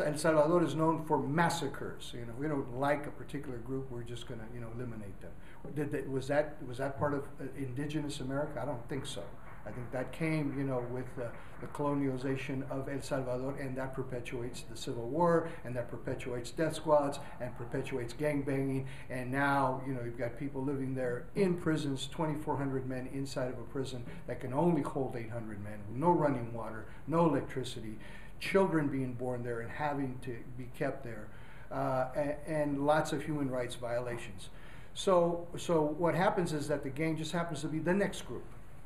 El Salvador is known for massacres. You know, if we don't like a particular group, we're just going to, you know, eliminate them. Was that part of indigenous America? I don't think so. I think that came, you know, with the colonialization of El Salvador, and that perpetuates the Civil War, and that perpetuates death squads, and perpetuates gangbanging, and now, you know, you've got people living there in prisons, 2,400 men inside of a prison that can only hold 800 men, no running water, no electricity, children being born there and having to be kept there, and lots of human rights violations. So what happens is that the gang just happens to be the next group.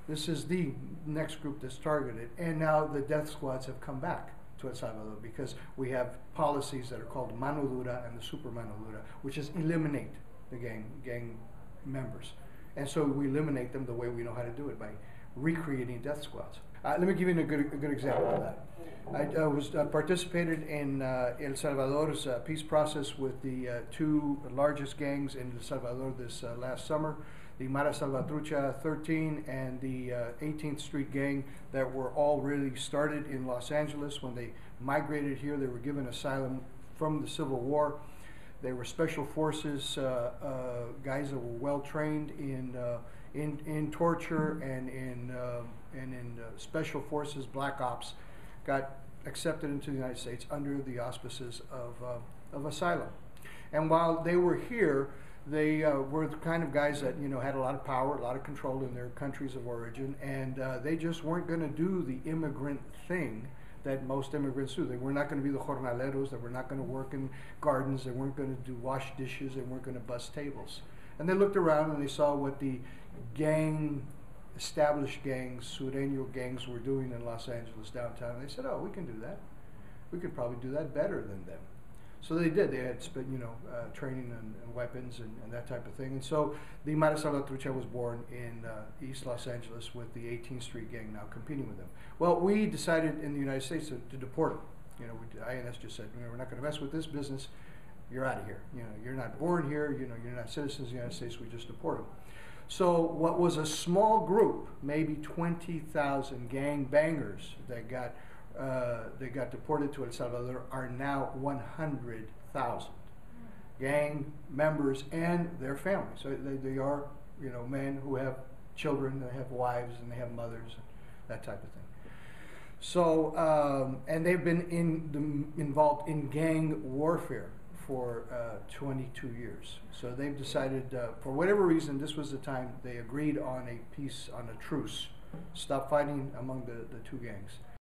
This is the next group that's targeted. And now the death squads have come back to El Salvador because we have policies that are called mano dura and the super mano dura, which is eliminate the gang members. And so we eliminate them the way we know how to do it, by recreating death squads. Let me give you a good example of that. I participated in El Salvador's peace process with the two largest gangs in El Salvador this last summer, the Mara Salvatrucha 13 and the 18th Street Gang, that were all really started in Los Angeles. When they migrated here, they were given asylum from the Civil War. They were special forces, guys that were well trained in torture and in special forces, black ops, got accepted into the United States under the auspices of asylum. And while they were here, they were the kind of guys that, you know, had a lot of power, a lot of control in their countries of origin, and they just weren't going to do the immigrant thing that most immigrants do. They were not going to be the jornaleros. They were not going to work in gardens. They weren't going to do wash dishes. They weren't going to bus tables. And they looked around and they saw what the established gangs, Sureño gangs, were doing in Los Angeles downtown. And they said, oh, we can do that. We could probably do that better than them. So they did. They had, you know, training and weapons and that type of thing. And so the Mara Salvatrucha was born in East Los Angeles, with the 18th Street Gang now competing with them. Well, we decided in the United States to deport them. You know, INS just said, you know, we're not going to mess with this business. You're out of here. You know, you're not born here. You know, you're not citizens of the United States. We just deport them. So what was a small group, maybe 20,000 gang bangers that got deported to El Salvador, are now 100,000 gang members and their families. So they are, you know, men who have children, they have wives, and they have mothers, and that type of thing. So, and they've been involved in gang warfare for 22 years. So they've decided, for whatever reason, this was the time they agreed on a peace, on a truce, stop fighting among the two gangs.